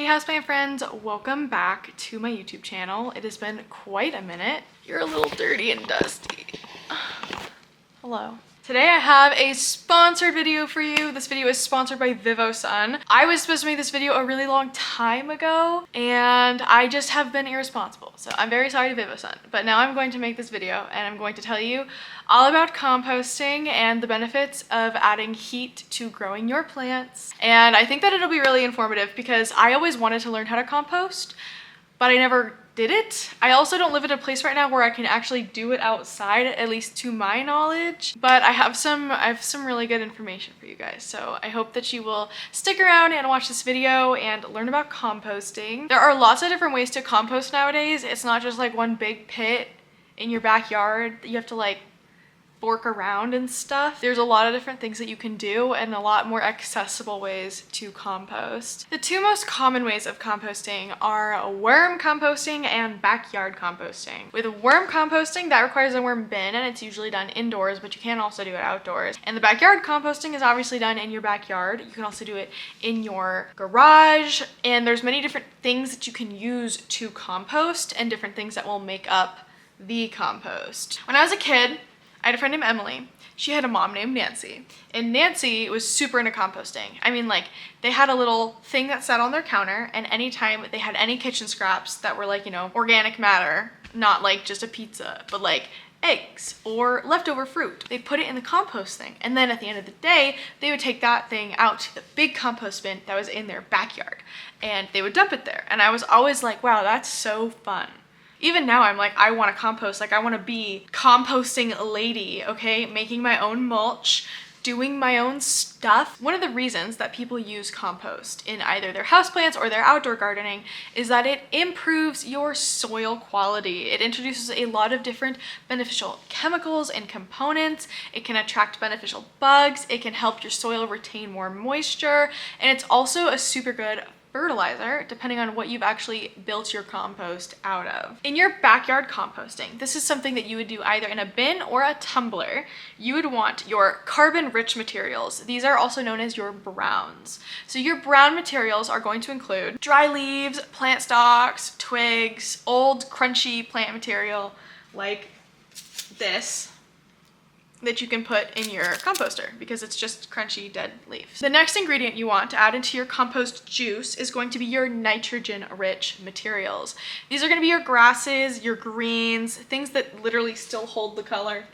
Hey houseplant friends, welcome back to my YouTube channel. It has been quite a minute. You're a little dirty and dusty. Hello. Today I have a sponsored video for you. This video is sponsored by VivoSun. I was supposed to make this video a really long time ago and I just have been irresponsible. So I'm very sorry to VivoSun, but now I'm going to make this video and I'm going to tell you all about composting and the benefits of adding heat to growing your plants. And I think that it'll be really informative because I always wanted to learn how to compost, but I never did it. I also don't live in a place right now where I can actually do it outside, at least to my knowledge, but I have some really good information for you guys. So I hope that you will stick around and watch this video and learn about composting. There are lots of different ways to compost nowadays. It's not just like one big pit in your backyard that you have to like fork around and stuff. There's a lot of different things that you can do and a lot more accessible ways to compost. The two most common ways of composting are worm composting and backyard composting. With worm composting, that requires a worm bin and it's usually done indoors, but you can also do it outdoors. And the backyard composting is obviously done in your backyard. You can also do it in your garage, and there's many different things that you can use to compost and different things that will make up the compost. When I was a kid, I had a friend named Emily. She had a mom named Nancy, and Nancy was super into composting. I mean, like, they had a little thing that sat on their counter, and anytime they had any kitchen scraps that were like, you know, organic matter, not like just a pizza, but like eggs or leftover fruit, they'd put it in the compost thing. And then at the end of the day, they would take that thing out to the big compost bin that was in their backyard, and they would dump it there. And I was always like, wow, that's so fun. Even now I'm like, I want to compost. Like, I want to be composting lady, okay? Making my own mulch, doing my own stuff. One of the reasons that people use compost in either their houseplants or their outdoor gardening is that it improves your soil quality. It introduces a lot of different beneficial chemicals and components. It can attract beneficial bugs. It can help your soil retain more moisture. And it's also a super good fertilizer, depending on what you've actually built your compost out of. In your backyard composting, this is something that you would do either in a bin or a tumbler. You would want your carbon-rich materials. These are also known as your browns. So your brown materials are going to include dry leaves, plant stalks, twigs, old crunchy plant material like this, that you can put in your composter because it's just crunchy dead leaves. The next ingredient you want to add into your compost juice is going to be your nitrogen-rich materials. These are going to be your grasses, your greens, things that literally still hold the color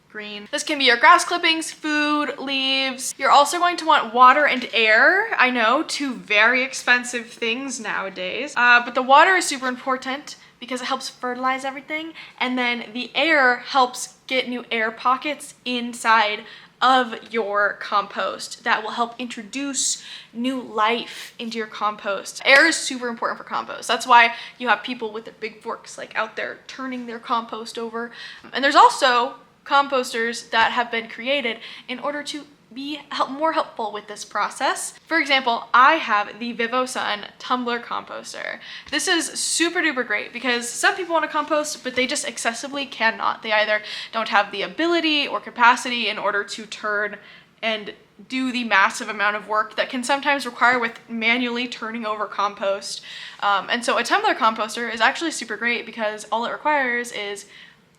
green. This can be your grass clippings, food, leaves. You're also going to want water and air. I know, two very expensive things nowadays, but the water is super important because it helps fertilize everything, and then the air helps get new air pockets inside of your compost that will help introduce new life into your compost. Air is super important for compost. That's why you have people with their big forks like out there turning their compost over. And there's also composters that have been created in order to be more helpful with this process. For example, I have the VivoSun tumbler composter. This is super duper great because some people want to compost, but they just accessibly cannot. They either don't have the ability or capacity in order to turn and do the massive amount of work that can sometimes require with manually turning over compost. And so a tumbler composter is actually super great because all it requires is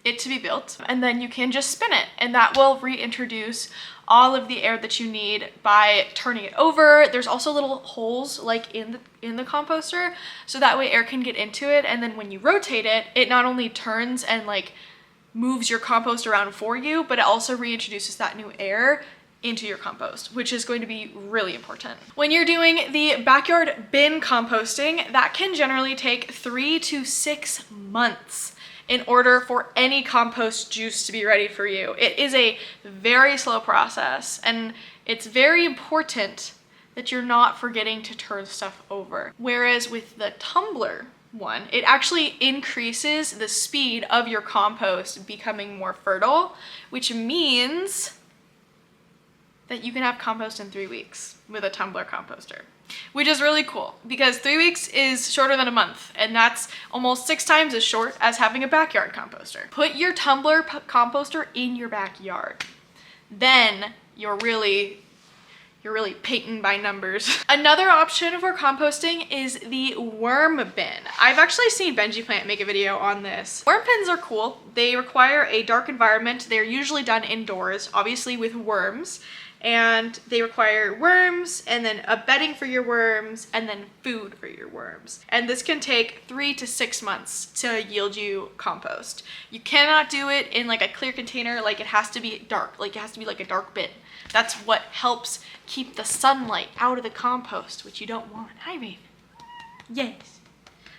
it to be built, and then you can just spin it, and that will reintroduce all of the air that you need by turning it over. There's also little holes like in the composter, so that way air can get into it, and then when you rotate it, it not only turns and like moves your compost around for you, but it also reintroduces that new air into your compost, which is going to be really important. When you're doing the backyard bin composting, that can generally take 3 to 6 months in order for any compost juice to be ready for you. It is a very slow process, and it's very important that you're not forgetting to turn stuff over. Whereas with the tumbler one, it actually increases the speed of your compost becoming more fertile, which means that you can have compost in 3 weeks with a tumbler composter, which is really cool because 3 weeks is shorter than a month, and that's almost 6 times as short as having a backyard composter. Put your tumbler composter in your backyard. Then you're really you're really painting by numbers. Another option for composting is the worm bin. I've actually seen Benji Plant make a video on this. Worm bins are cool. They require a dark environment. They're usually done indoors, obviously with worms. And they require worms and then a bedding for your worms and then food for your worms. And this can take 3 to 6 months to yield you compost. You cannot do it in like a clear container. Like it has to be dark. Like it has to be like a dark bin. That's what helps keep the sunlight out of the compost, which you don't want. Hi, Raven. Yes.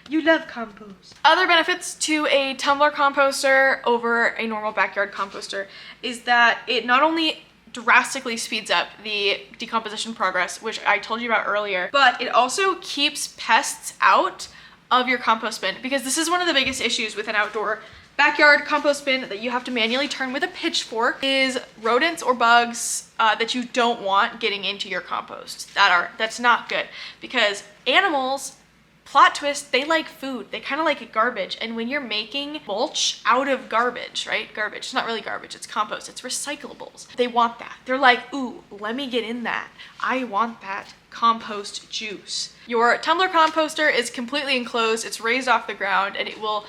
You love compost. Other benefits to a tumbler composter over a normal backyard composter is that it not only drastically speeds up the decomposition progress, which I told you about earlier, but it also keeps pests out of your compost bin, because this is one of the biggest issues with an outdoor backyard compost bin that you have to manually turn with a pitchfork is rodents or bugs that you don't want getting into your compost. That's not good, because animals, plot twist, they like food. They kind of like garbage. And when you're making mulch out of garbage, right? Garbage, it's not really garbage, it's compost, it's recyclables. They want that. They're like, ooh, let me get in that. I want that compost juice. Your tumbler composter is completely enclosed. It's raised off the ground and it will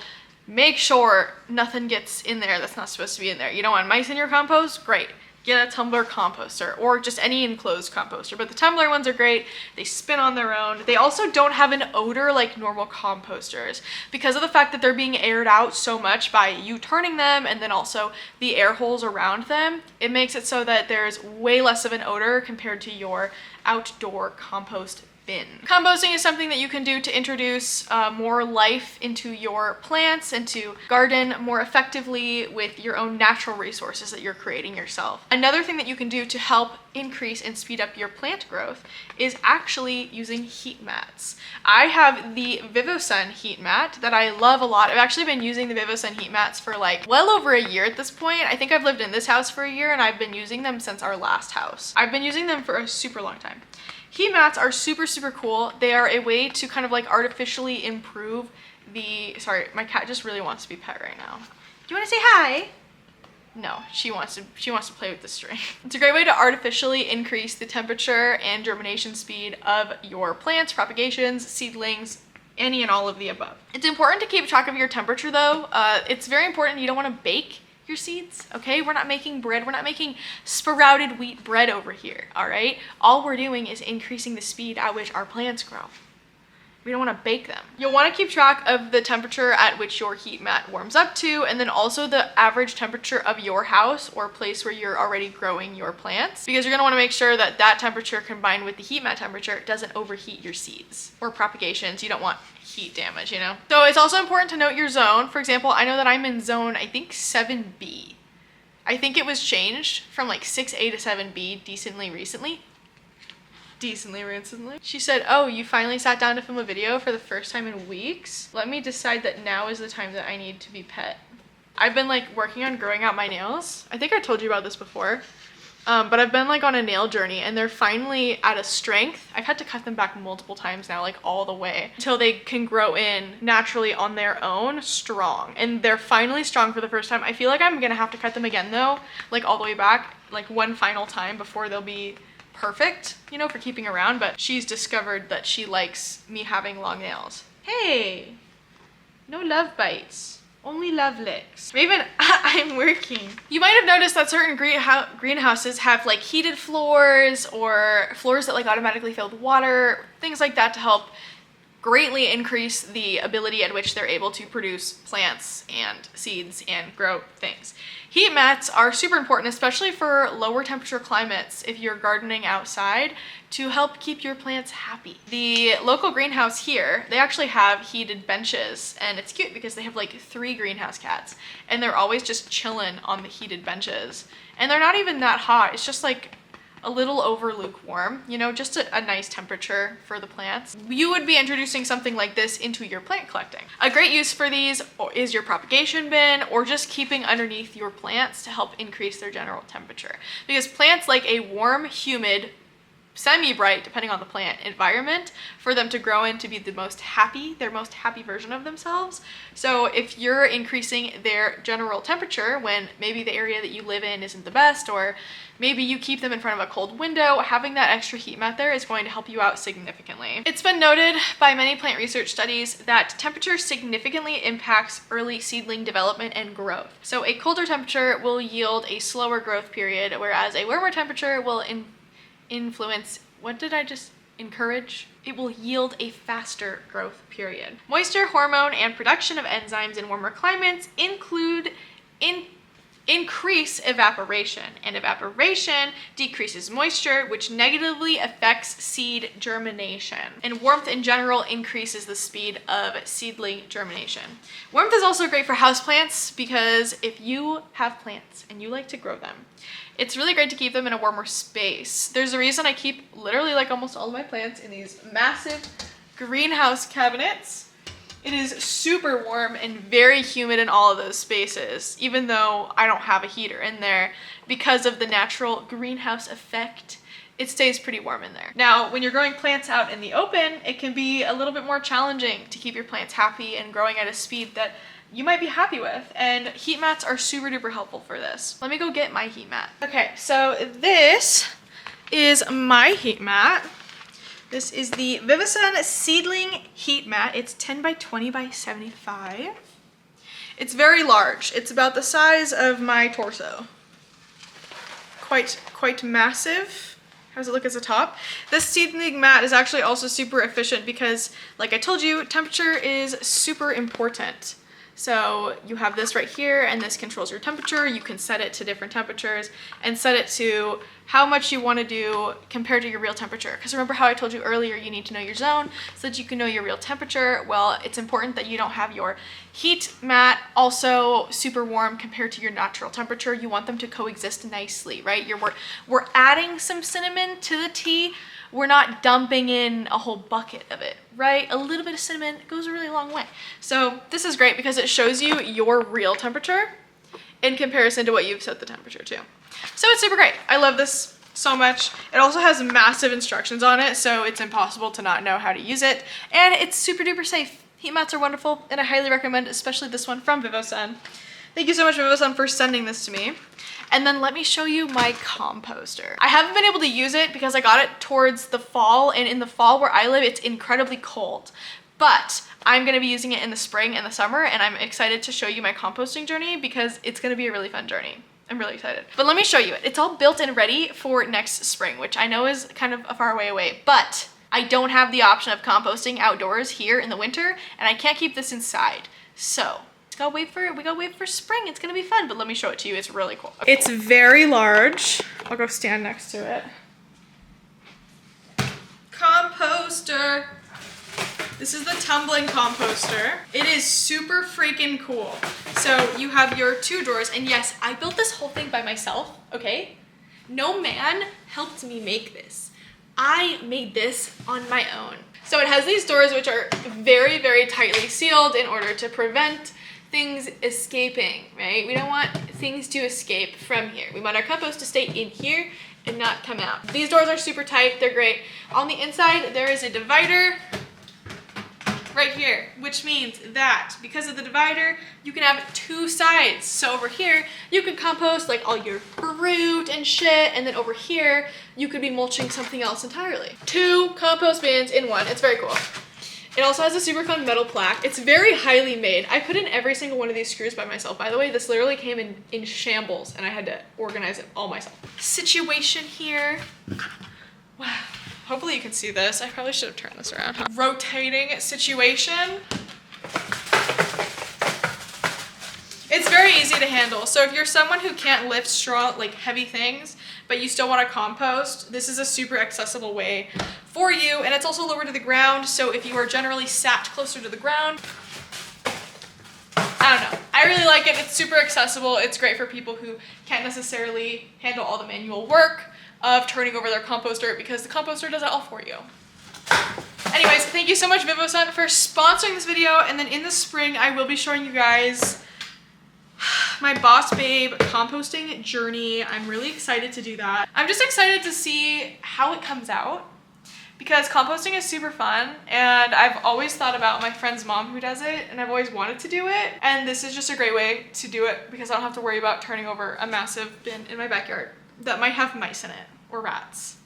make sure nothing gets in there that's not supposed to be in there. You don't want mice in your compost? Great. Get a tumbler composter or just any enclosed composter, but the tumbler ones are great. They spin on their own. They also don't have an odor like normal composters because of the fact that they're being aired out so much by you turning them and then also the air holes around them. It makes it so that there's way less of an odor compared to your outdoor compost bin. Composting is something that you can do to introduce more life into your plants and to garden more effectively with your own natural resources that you're creating yourself. Another thing that you can do to help increase and speed up your plant growth is actually using heat mats. I have the VivoSun heat mat that I love a lot. I've actually been using the VivoSun heat mats for like well over a year at this point. I think I've lived in this house for a year and I've been using them since our last house. I've been using them for a super long time. Heat mats are super, super cool. They are a way to kind of like artificially improve the, sorry, my cat just really wants to be pet right now. Do you want to say hi? No, she wants to play with the string. It's a great way to artificially increase the temperature and germination speed of your plants, propagations, seedlings, any and all of the above. It's important to keep track of your temperature though. It's very important. You don't want to bake your seeds, okay? We're not making bread. We're not making sprouted wheat bread over here, all right? All we're doing is increasing the speed at which our plants grow. We don't want to bake them. You'll want to keep track of the temperature at which your heat mat warms up to, and then also the average temperature of your house or place where you're already growing your plants, because you're going to want to make sure that that temperature combined with the heat mat temperature doesn't overheat your seeds or propagations. You don't want heat damage, you know? So it's also important to note your zone. For example, I know that I'm in zone, I think 7B. I think it was changed from like 6A to 7B decently recently. She said, oh, you finally sat down to film a video for the first time in weeks? Let me decide that now is the time that I need to be pet. I've been like working on growing out my nails. I think I told you about this before. But I've been like on a nail journey and they're finally at a strength. I've had to cut them back multiple times now, like all the way until they can grow in naturally on their own strong. And they're finally strong for the first time. I feel like I'm gonna have to cut them again though, like all the way back, like one final time before they'll be perfect, you know, for keeping around. But she's discovered that she likes me having long nails. Hey, no love bites. Only love licks. Raven, I'm working. You might have noticed that certain greenhouses have like heated floors or floors that like automatically fill with water, things like that to help greatly increase the ability at which they're able to produce plants and seeds and grow things. Heat mats are super important, especially for lower temperature climates if you're gardening outside, to help keep your plants happy. The local greenhouse here, they actually have heated benches, and it's cute because they have like 3 greenhouse cats and they're always just chilling on the heated benches. And they're not even that hot. It's just like a little over lukewarm, you know, just a nice temperature for the plants. You would be introducing something like this into your plant collecting. A great use for these is your propagation bin or just keeping underneath your plants to help increase their general temperature. Because plants like a warm, humid, semi-bright, depending on the plant, environment for them to grow in to be their most happy version of themselves. So if you're increasing their general temperature when maybe the area that you live in isn't the best, or maybe you keep them in front of a cold window, having that extra heat mat there is going to help you out significantly. It's been noted by many plant research studies that temperature significantly impacts early seedling development and growth. So a colder temperature will yield a slower growth period, whereas a warmer temperature will influence, what did I just encourage? It will yield a faster growth period. Moisture, hormone, and production of enzymes in warmer climates increase evaporation, and evaporation decreases moisture, which negatively affects seed germination. And warmth in general increases the speed of seedling germination. Warmth is also great for houseplants because if you have plants and you like to grow them, it's really great to keep them in a warmer space. There's a reason I keep literally like almost all of my plants in these massive greenhouse cabinets. It is super warm and very humid in all of those spaces, even though I don't have a heater in there. Because of the natural greenhouse effect, it stays pretty warm in there. Now, when you're growing plants out in the open, it can be a little bit more challenging to keep your plants happy and growing at a speed that you might be happy with, and heat mats are super duper helpful for this. Let me go get my heat mat. Okay, so this is my heat mat. This is the Vivasun Seedling Heat Mat. It's 10 by 20 by 75. It's very large. It's about the size of my torso. Quite massive. How does it look as a top? This seedling mat is actually also super efficient because, like I told you, temperature is super important. So you have this right here, and this controls your temperature. You can set it to different temperatures and set it to how much you want to do compared to your real temperature. Because remember how I told you earlier, you need to know your zone so that you can know your real temperature. Well, it's important that you don't have your heat mat also super warm compared to your natural temperature. You want them to coexist nicely, right? We're adding some cinnamon to the tea. We're not dumping in a whole bucket of it, right? A little bit of cinnamon goes a really long way. So this is great because it shows you your real temperature in comparison to what you've set the temperature to. So it's super great. I love this so much. It also has massive instructions on it, so it's impossible to not know how to use it. And it's super duper safe. Heat mats are wonderful, and I highly recommend, especially this one from Vivasun. Thank you so much, Vivasun, for sending this to me. And then let me show you my composter. I haven't been able to use it because I got it towards the fall, and in the fall where I live, it's incredibly cold. But I'm gonna be using it in the spring and the summer, and I'm excited to show you my composting journey because it's gonna be a really fun journey. I'm really excited. But let me show you it. It's all built and ready for next spring, which I know is kind of a far way away, but I don't have the option of composting outdoors here in the winter, and I can't keep this inside. So we gotta wait for spring. It's gonna be fun, but let me show it to you. It's really cool. Okay. It's very large. I'll go stand next to it. Composter. This is the tumbling composter. It is super freaking cool. So you have your two drawers, and yes, I built this whole thing by myself, okay? No man helped me make this. I made this on my own. So it has these doors which are very, very tightly sealed in order to prevent things escaping, right? We don't want things to escape from here. We want our compost to stay in here and not come out. These doors are super tight, they're great. On the inside, there is a divider right here, which means that because of the divider, you can have two sides. So over here, you could compost like all your fruit and shit, and then over here, you could be mulching something else entirely. Two compost bins in one, it's very cool. It also has a super fun metal plaque. It's very highly made. I put in every single one of these screws by myself. By the way, this literally came in shambles, and I had to organize it all myself. Situation here. Wow. Hopefully you can see this. I probably should have turned this around. Rotating situation. It's very easy to handle. So if you're someone who can't lift straw, like heavy things, but you still want to compost, this is a super accessible way for you. And it's also lower to the ground. So if you are generally sat closer to the ground, I don't know. I really like it. It's super accessible. It's great for people who can't necessarily handle all the manual work of turning over their composter, because the composter does it all for you. Anyways, thank you so much, Vivasun, for sponsoring this video. And then in the spring, I will be showing you guys my Boss Babe composting journey. I'm really excited to do that. I'm just excited to see how it comes out because composting is super fun and I've always thought about my friend's mom who does it and I've always wanted to do it. And this is just a great way to do it because I don't have to worry about turning over a massive bin in my backyard that might have mice in it or rats.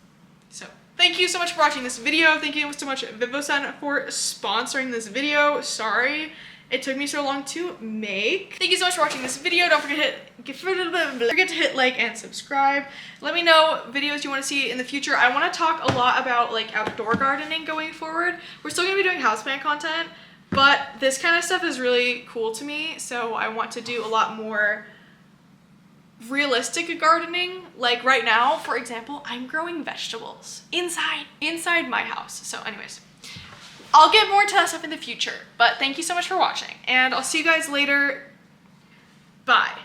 So thank you so much for watching this video. Thank you so much Vivosun for sponsoring this video. Sorry it took me so long to make. Thank you so much for watching this video. Don't forget to hit like and subscribe. Let me know videos you want to see in the future. I want to talk a lot about like outdoor gardening going forward. We're still going to be doing houseplant content, but this kind of stuff is really cool to me. So I want to do a lot more realistic gardening. Like right now, for example, I'm growing vegetables inside my house. So anyways, I'll get more into that stuff in the future, but thank you so much for watching and I'll see you guys later. Bye.